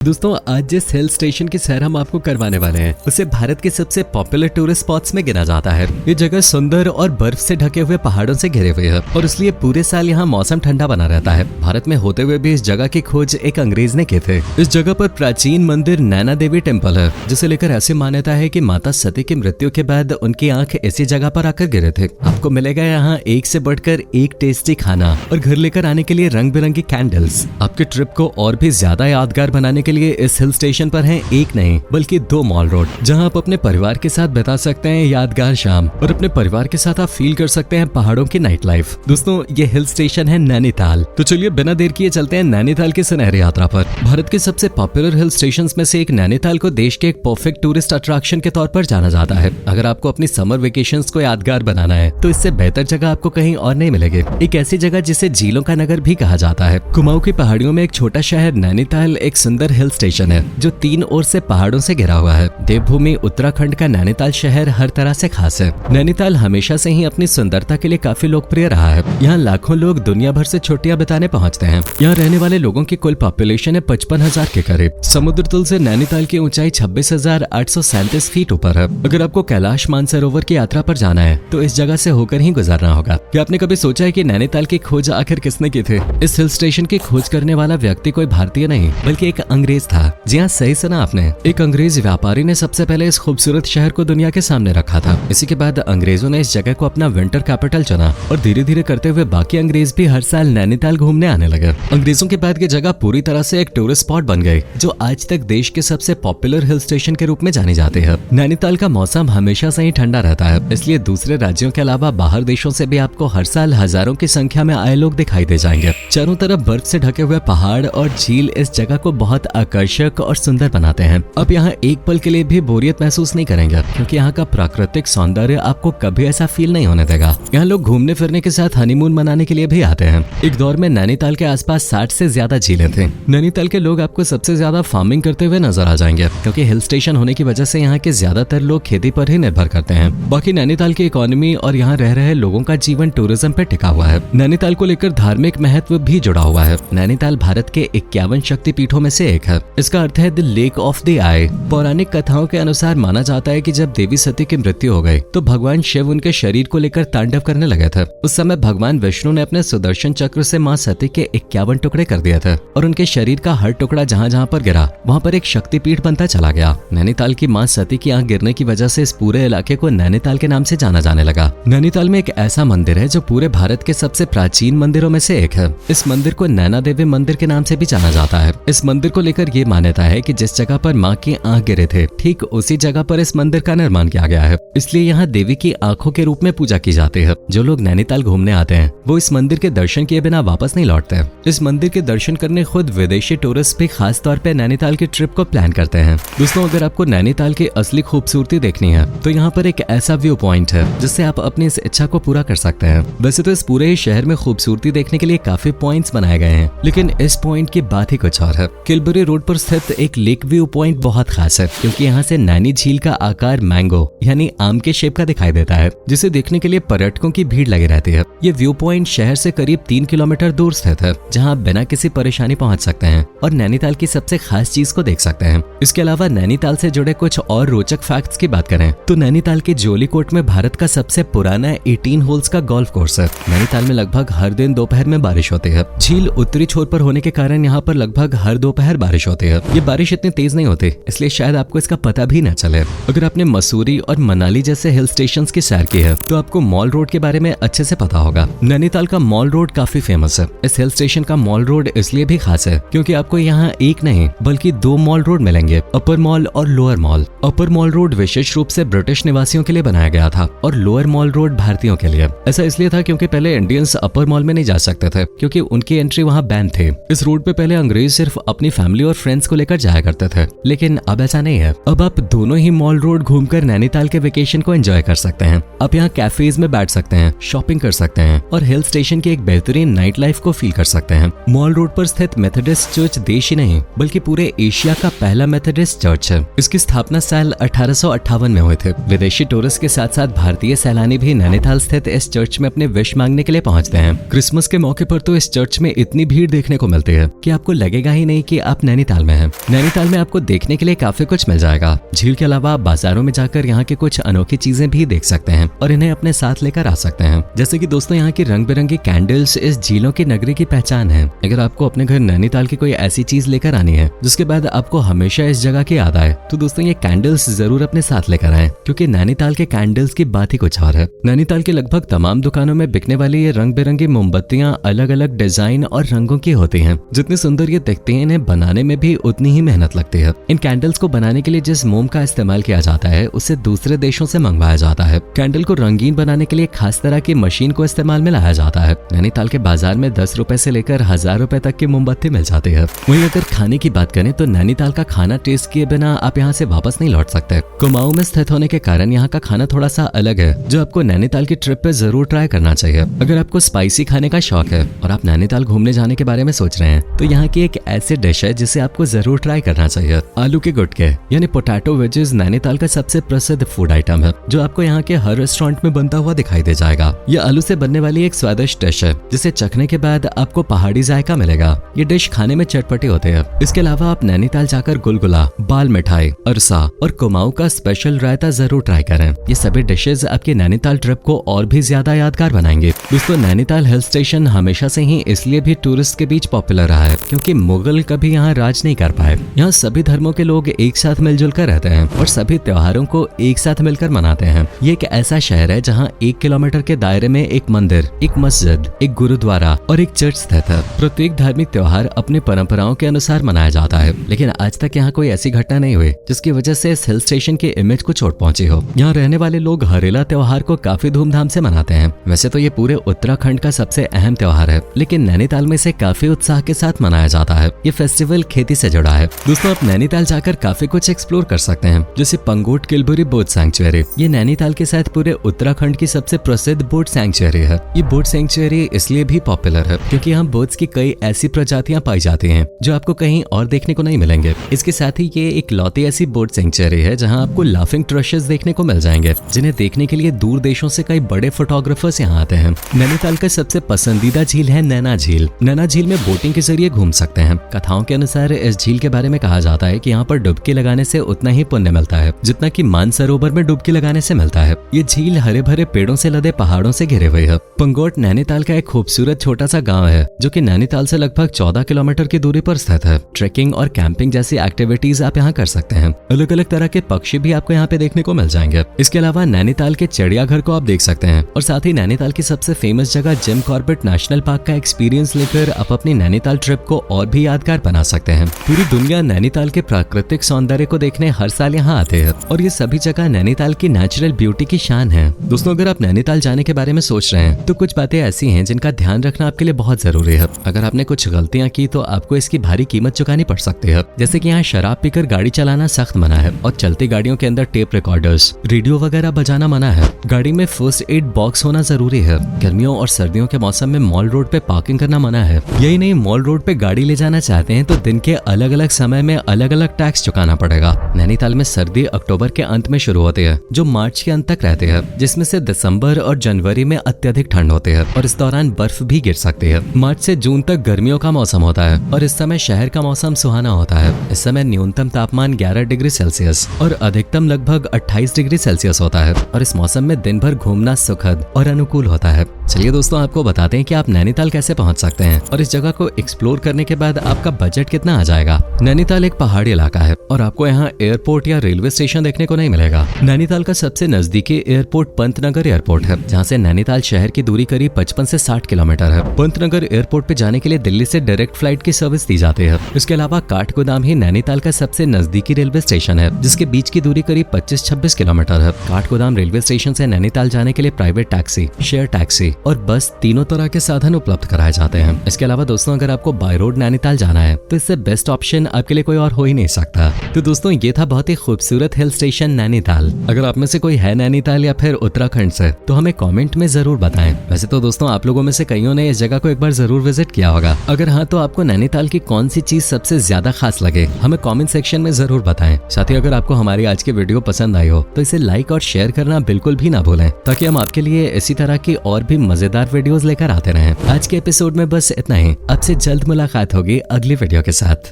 दोस्तों आज जिस हिल स्टेशन की सैर हम आपको करवाने वाले हैं उसे भारत के सबसे पॉपुलर टूरिस्ट स्पॉट्स में गिना जाता है। ये जगह सुंदर और बर्फ से ढके हुए पहाड़ों से घिरे हुए है और इसलिए पूरे साल यहाँ मौसम ठंडा बना रहता है। भारत में होते हुए भी इस जगह की खोज एक अंग्रेज ने की थी। इस जगह पर प्राचीन मंदिर नैना देवी टेम्पल है, जिसे लेकर ऐसी मान्यता है कि माता सती की मृत्यु के बाद उनकी आंख इसी जगह पर आकर गिरे थे। आपको मिलेगा यहाँ एक से बढ़कर एक टेस्टी खाना और घर लेकर आने के लिए रंग बिरंगी कैंडल्स। आपके ट्रिप को और भी ज्यादा यादगार बनाने के लिए इस हिल स्टेशन पर हैं एक नहीं बल्कि 2 मॉल रोड, जहां आप अपने परिवार के साथ बिता सकते हैं यादगार शाम और अपने परिवार के साथ आप फील कर सकते हैं पहाड़ों की नाइट लाइफ। दोस्तों ये हिल स्टेशन है नैनीताल। तो चलिए बिना देर किए चलते हैं नैनीताल की सुनहरी यात्रा पर। भारत के सबसे पॉपुलर हिल स्टेशन में से एक नैनीताल को देश के एक परफेक्ट टूरिस्ट अट्रैक्शन के तौर पर जाना जाता है। अगर आपको अपनी समर वेकेशन को यादगार बनाना है तो इससे बेहतर जगह आपको कहीं और नहीं मिलेगी। एक ऐसी जगह जिसे झीलों का नगर भी कहा जाता है। कुमाऊं की पहाड़ियों में एक छोटा शहर नैनीताल एक सुंदर हिल स्टेशन है जो 3 ओर से पहाड़ों से घिरा हुआ है। देवभूमि उत्तराखंड का नैनीताल शहर हर तरह से खास है। नैनीताल हमेशा से ही अपनी सुंदरता के लिए काफी लोकप्रिय रहा है। यहाँ लाखों लोग दुनिया भर से छुट्टियां बिताने पहुँचते हैं। यहाँ रहने वाले लोगों की कुल पॉपुलेशन है 55,000 के करीब। समुद्र तल से नैनीताल की ऊंचाई 26,837 फीट ऊपर है। अगर आपको कैलाश मानसरोवर की यात्रा पर जाना है तो इस जगह से होकर ही गुजरना होगा। क्या आपने कभी सोचा है कि नैनीताल की खोज आखिर किसने की थी? इस हिल स्टेशन की खोज करने वाला व्यक्ति कोई भारतीय नहीं बल्कि एक अंग्रेज था। जी हाँ, सही सुना आपने। एक अंग्रेज व्यापारी ने सबसे पहले इस खूबसूरत शहर को दुनिया के सामने रखा था। इसी के बाद अंग्रेजों ने इस जगह को अपना विंटर कैपिटल चुना और धीरे धीरे करते हुए बाकी अंग्रेज भी हर साल नैनीताल घूमने आने लगे। अंग्रेजों के बाद ये जगह पूरी तरह से एक टूरिस्ट स्पॉट बन गई जो आज तक देश के सबसे पॉपुलर हिल स्टेशन के रूप में जानी जाती है। नैनीताल का मौसम हमेशा से ही ठंडा रहता है, इसलिए दूसरे राज्यों के अलावा बाहर देशों से भी आपको हर साल हजारों की संख्या में आए लोग दिखाई दे जाएंगे। चारों तरफ बर्फ से ढके हुए पहाड़ और झील इस जगह को बहुत आकर्षक और सुंदर बनाते हैं। आप यहाँ एक पल के लिए भी बोरियत महसूस नहीं करेंगे क्योंकि यहाँ का प्राकृतिक सौंदर्य आपको कभी ऐसा फील नहीं होने देगा। यहाँ लोग घूमने फिरने के साथ हनीमून मनाने के लिए भी आते हैं। एक दौर में नैनीताल के आसपास 60 से ज्यादा झीलें थी। नैनीताल के लोग आपको सबसे ज्यादा फार्मिंग करते हुए नजर आ जाएंगे क्योंकि हिल स्टेशन होने की वजह से यहाँ के ज्यादातर लोग खेती पर ही निर्भर करते हैं। बाकी नैनीताल की इकोनॉमी और यहाँ रह रहे लोगों का जीवन टूरिज्म पे टिका हुआ है। नैनीताल को लेकर धार्मिक महत्व भी जुड़ा हुआ है। नैनीताल भारत के 51 शक्तिपीठों में से एक है। इसका अर्थ है द लेक ऑफ द आई। पौराणिक कथाओं के अनुसार माना जाता है कि जब देवी सती की मृत्यु हो गई तो भगवान शिव उनके शरीर को लेकर तांडव करने लगे थे। उस समय भगवान विष्णु ने अपने सुदर्शन चक्र से मां सती के 51 टुकड़े कर दिए थे और उनके शरीर का हर टुकड़ा जहां जहां पर गिरा वहां पर एक शक्तिपीठ बनता चला गया। नैनीताल की मां सती की आंख गिरने की वजह से इस पूरे इलाके को नैनीताल के नाम से जाना जाने लगा। नैनीताल में एक ऐसा मंदिर है जो पूरे भारत के सबसे प्राचीन मंदिरों में से एक है। इस मंदिर को नैना देवी मंदिर के नाम से भी जाना जाता है। इस मंदिर को लेकर ये मान्यता है कि जिस जगह पर मां की आंख गिरे थे ठीक उसी जगह पर इस मंदिर का निर्माण किया गया है, इसलिए यहाँ देवी की आंखों के रूप में पूजा की जाती है। जो लोग नैनीताल घूमने आते हैं वो इस मंदिर के दर्शन किए बिना वापस नहीं लौटते। इस मंदिर के दर्शन करने खुद विदेशी टूरिस्ट भी खास तौर पे नैनीताल की ट्रिप को प्लान करते हैं। दोस्तों अगर आपको नैनीताल की असली खूबसूरती देखनी है तो यहाँ पर एक ऐसा व्यू पॉइंट है जिससे आप अपनी इस इच्छा को पूरा कर सकते हैं। वैसे तो इस पूरे ही शहर में खूबसूरती देखने के लिए काफी पॉइंट्स बनाए गए हैं, लेकिन इस पॉइंट की बात ही कुछ और है। किलबरी रोड पर स्थित एक लेक व्यू पॉइंट बहुत खास है क्योंकि यहाँ से नैनी झील का आकार मैंगो यानी आम के शेप का दिखाई देता है, जिसे देखने के लिए पर्यटकों की भीड़ लगी रहती है। ये व्यू पॉइंट शहर से करीब 3 किलोमीटर दूर स्थित है, जहाँ आप बिना किसी परेशानी पहुँच सकते हैं और नैनीताल की सबसे खास चीज को देख सकते हैं। इसके अलावा नैनीताल से जुड़े कुछ और रोचक फैक्ट्स की बात करें तो नैनीताल के जोली कोट में भारत का सबसे पुराना 18 होल्स का गोल्फ कोर्स है। नैनीताल में लगभग हर दिन दोपहर में बारिश होती है। झील उत्तरी छोर पर होने के कारण यहाँ पर लगभग हर दोपहर बारिश होती है। ये बारिश इतनी तेज नहीं होती, इसलिए शायद आपको इसका पता भी न चले। अगर आपने मसूरी और मनाली जैसे हिल स्टेशंस की सैर की है तो आपको मॉल रोड के बारे में अच्छे से पता होगा। नैनीताल का मॉल रोड काफी फेमस है। इस हिल स्टेशन का मॉल रोड इसलिए भी खास है क्योंकि आपको यहाँ एक नहीं बल्कि 2 मॉल रोड मिलेंगे, अपर मॉल और लोअर मॉल। अपर मॉल रोड विशेष रूप से ब्रिटिश निवासियों के लिए बनाया गया था और लोअर मॉल रोड भारतीयों के लिए। ऐसा इसलिए था क्योंकि पहले इंडियंस अपर मॉल में नहीं जा सकते थे क्योंकि उनकी एंट्री वहाँ बैन थे। इस रोड पे पहले अंग्रेज सिर्फ अपनी फैमिली और फ्रेंड्स को लेकर जाया करते थे, लेकिन अब ऐसा नहीं है। अब आप दोनों ही मॉल रोड घूमकर नैनीताल के वेकेशन को एंजॉय कर सकते हैं। आप यहाँ कैफेज में बैठ सकते हैं, शॉपिंग कर सकते हैं और हिल स्टेशन की एक बेहतरीन नाइट लाइफ को फील कर सकते हैं। मॉल रोड पर स्थित मेथोडिस्ट चर्च देश ही नहीं बल्कि पूरे एशिया का पहला मेथोडिस्ट चर्च है। इसकी स्थापना साल 1858 में हुए थे। विदेशी टूरिस्ट के साथ साथ भारतीय सैलानी भी नैनीताल स्थित इस चर्च में अपने विश मांगने के लिए पहुंचते हैं। क्रिसमस के मौके पर तो इस चर्च में इतनी भीड़ देखने को मिलती है कि आपको लगेगा ही नहीं कि आप नैनीताल में है। नैनीताल में आपको देखने के लिए काफी कुछ मिल जाएगा। झील के अलावा आप बाजारों में जाकर यहाँ की कुछ अनोखी चीजें भी देख सकते हैं और इन्हें अपने साथ लेकर आ सकते हैं। जैसे कि दोस्तों यहाँ की रंग बिरंगी कैंडल्स इस झीलों की नगरी की पहचान है। अगर आपको अपने घर नैनीताल की कोई ऐसी चीज लेकर आनी है जिसके बाद आपको हमेशा इस जगह की याद आए, तो दोस्तों ये कैंडल्स जरूर अपने साथ लेकर आए, क्योंकि नैनीताल के कैंडल्स की बात ही कुछ और है। नैनीताल की लगभग तमाम दुकानों में बिकने वाली ये रंग बिरंगी मोमबत्तियां अलग अलग डिजाइन और रंगों की होती हैं। जितनी सुंदर ये दिखती हैं, इन्हें बनाने में भी उतनी ही मेहनत लगती है। इन कैंडल्स को बनाने के लिए जिस मोम का इस्तेमाल किया जाता है उसे दूसरे देशों से मंगवाया जाता है। कैंडल को रंगीन बनाने के लिए खास तरह की मशीन को इस्तेमाल में लाया जाता है। नैनीताल के बाजार में 10 रुपए से लेकर 1000 रुपए तक की मोमबत्ती मिल जाती है। वहीं अगर खाने की बात करें तो नैनीताल का खाना टेस्ट किए बिना आप यहाँ से वापस नहीं लौट सकते। कुमाऊं में स्थित होने के कारण यहाँ का खाना थोड़ा सा अलग है, जो आपको नैनीताल की ट्रिप पे जरूर ट्राई करना चाहिए। अगर आपको स्पाइसी खाने का शौक है और आप नैनीताल घूमने जाने के बारे में सोच रहे हैं, तो यहाँ की एक ऐसी डिश है जिसे आपको जरूर ट्राई करना चाहिए। आलू के गुटके यानी पोटैटो वेजेस नैनीताल का सबसे प्रसिद्ध फूड आइटम है, जो आपको यहाँ के हर रेस्टोरेंट में बनता हुआ दिखाई दे जाएगा। ये आलू से बनने वाली एक स्वादिष्ट डिश है, जिसे चखने के बाद आपको पहाड़ी जायका मिलेगा। ये डिश खाने में चटपटी होती है। इसके अलावा आप नैनीताल जाकर गुलगुला, बाल मिठाई, अरसा और कुमाऊं का स्पेशल रायता जरूर ट्राई करें। ये सभी डिशेज आपकी नैनीताल ट्रिप को और भी ज्यादा यादगार बनाएंगे। दोस्तों, नैनीताल हिल स्टेशन हमेशा से ही इसलिए भी टूरिस्ट के बीच पॉपुलर रहा है क्योंकि मुगल कभी यहाँ राज नहीं कर पाए। यहाँ सभी धर्मों के लोग एक साथ मिलजुल कर रहते हैं और सभी त्योहारों को एक साथ मिलकर मनाते हैं। ये एक ऐसा शहर है जहाँ 1 किलोमीटर के दायरे में एक मंदिर, एक मस्जिद, एक गुरुद्वारा और एक चर्च स्थित है। प्रत्येक धार्मिक त्योहार अपनी परंपराओं के अनुसार मनाया जाता है, लेकिन आज तक यहाँ कोई ऐसी घटना नहीं हुई जिसकी वजह से इस हिल स्टेशन के इमेज को चोट पहुंची हो। यहाँ रहने वाले लोग हरेला त्योहार को काफी धूमधाम से मनाते हैं। वैसे तो ये पूरे उत्तराखंड का सबसे अहम त्योहार है, लेकिन नैनीताल में इसे काफी उत्साह के साथ मनाया जाता है। ये फेस्टिवल खेती से जुड़ा है। दोस्तों, आप नैनीताल जाकर काफी कुछ एक्सप्लोर कर सकते हैं, जैसे पंगोट किलबुरी बोट सैंक्चुअरी। ये नैनीताल के साथ पूरे उत्तराखंड की सबसे प्रसिद्ध बोट सैंक्चुअरी है। ये बोट सैंक्चुअरी इसलिए भी पॉपुलर है क्योंकि यहाँ बोट्स की कई ऐसी प्रजातियां पाई जाती हैं जो आपको कहीं और देखने को नहीं मिलेंगे। इसके साथ ही ये एक लौती ऐसी बोट सैंक्चुअरी है जहाँ आपको लाफिंग ट्रशेस देखने को मिल जाएंगे, जिन्हें देखने के लिए दूर देशों से कई बड़े फोटोग्राफर्स यहाँ आते हैं। नैनीताल का सबसे पसंदीदा झील है नैना झील। नैना झील में बोटिंग के जरिए घूम सकते हैं। कथाओं के अनुसार इस झील के बारे में कहा जाता है कि यहाँ पर डुबकी लगाने से उतना ही पुण्य मिलता है जितना कि मानसरोवर में डुबकी लगाने से मिलता है। ये झील हरे भरे पेड़ों से लदे पहाड़ों से घिरे हुए है। पंगोट नैनीताल का एक खूबसूरत छोटा सा गाँव है जो कि नैनीताल से लगभग 14 किलोमीटर की दूरी पर स्थित है। ट्रेकिंग और कैंपिंग जैसी एक्टिविटीज आप यहाँ कर सकते हैं। अलग अलग तरह के पक्षी भी आपको यहाँ पे देखने को मिल जाएंगे। इसके अलावा नैनीताल के चिड़ियाघर को आप देख सकते हैं और साथ ही नैनीताल की सबसे फेमस जगह जिम कॉर्बेट नेशनल पार्क का एक्सपीरियंस लेकर आप अपनी नैनीताल ट्रिप को और भी यादगार बना सकते हैं। पूरी दुनिया नैनीताल के प्राकृतिक सौंदर्य को देखने हर साल यहाँ आते हैं और ये सभी जगह नैनीताल की नेचुरल ब्यूटी की शान है। दोस्तों, अगर आप नैनीताल जाने के बारे में सोच रहे हैं तो कुछ बातें ऐसी हैं जिनका ध्यान रखना आपके लिए बहुत जरूरी है। अगर आपने कुछ गलतियां की तो आपको इसकी भारी कीमत चुकानी पड़ सकती है। जैसे कि यहाँ शराब पीकर गाड़ी चलाना सख्त मना है और चलती गाड़ियों के अंदर टेप रिकॉर्डर्स, रेडियो वगैरह बजाना मना है। गाड़ी में फर्स्ट एड बॉक्स होना जरूरी है। गर्मियों और सर्दियों के मौसम में मॉल रोड पे पार्किंग करना मना है। यही नहीं, मॉल रोड पे गाड़ी ले जाना चाहते हैं तो दिन के अलग अलग समय में अलग अलग टैक्स चुकाना पड़ेगा। नैनीताल में सर्दी अक्टूबर के अंत में शुरू होती है जो मार्च के अंत तक रहती है, जिसमें से दिसंबर और जनवरी में अत्यधिक ठंड होती है और इस दौरान बर्फ भी गिर सकती है। मार्च से जून तक गर्मियों का मौसम होता है और इस समय शहर का मौसम सुहाना होता है। इस समय न्यूनतम तापमान 11 डिग्री सेल्सियस और अधिकतम लगभग 28 डिग्री सेल्सियस होता है और इस मौसम में दिन भर घूमना सुखद और अनुकूल होता है। चलिए दोस्तों, आपको बताते हैं कि आप नैनीताल कैसे पहुंच सकते हैं और इस जगह को एक्सप्लोर करने के बाद आपका बजट कितना आ जाएगा। नैनीताल एक पहाड़ी इलाका है और आपको यहाँ एयरपोर्ट या रेलवे स्टेशन देखने को नहीं मिलेगा। नैनीताल का सबसे नजदीकी एयरपोर्ट पंतनगर एयरपोर्ट है, जहाँ से नैनीताल शहर की दूरी करीब 55 से 60 किलोमीटर है। पंतनगर एयरपोर्ट पे जाने के लिए दिल्ली से डायरेक्ट फ्लाइट की सर्विस दी जाती है। इसके अलावा काठगोदाम ही नैनीताल का सबसे नजदीकी रेलवे स्टेशन है, जिसके बीच की दूरी करीब 25-26 किलोमीटर है। काठगोदाम रेलवे स्टेशन से नैनीताल जाने के लिए प्राइवेट टैक्सी, शेयर टैक्सी और बस तीनों तरह के साधन उपलब्ध कराए जाते हैं। इसके अलावा दोस्तों, अगर आपको बाय रोड नैनीताल जाना है तो इससे बेस्ट ऑप्शन आपके लिए कोई और हो ही नहीं सकता। तो दोस्तों, ये था बहुत ही खूबसूरत हिल स्टेशन नैनीताल। अगर आप में से कोई है नैनीताल या फिर उत्तराखंड से तो हमें कमेंट में जरूर बताएं। वैसे तो दोस्तों, आप लोगों में से कईयों ने इस जगह को एक बार जरूर विजिट किया होगा। अगर हाँ, तो आपको नैनीताल की कौन सी चीज सबसे ज्यादा खास लगे हमें कमेंट सेक्शन में जरूर बताएं। साथ ही अगर आपको हमारी आज की वीडियो पसंद आई हो तो इसे लाइक और शेयर करना बिल्कुल भी ना भूलें, ताकि हम आपके लिए इसी तरह की और भी मजेदार वीडियोस लेकर आते रहें। आज के एपिसोड में बस इतना ही। आपसे जल्द मुलाकात होगी अगली वीडियो के साथ।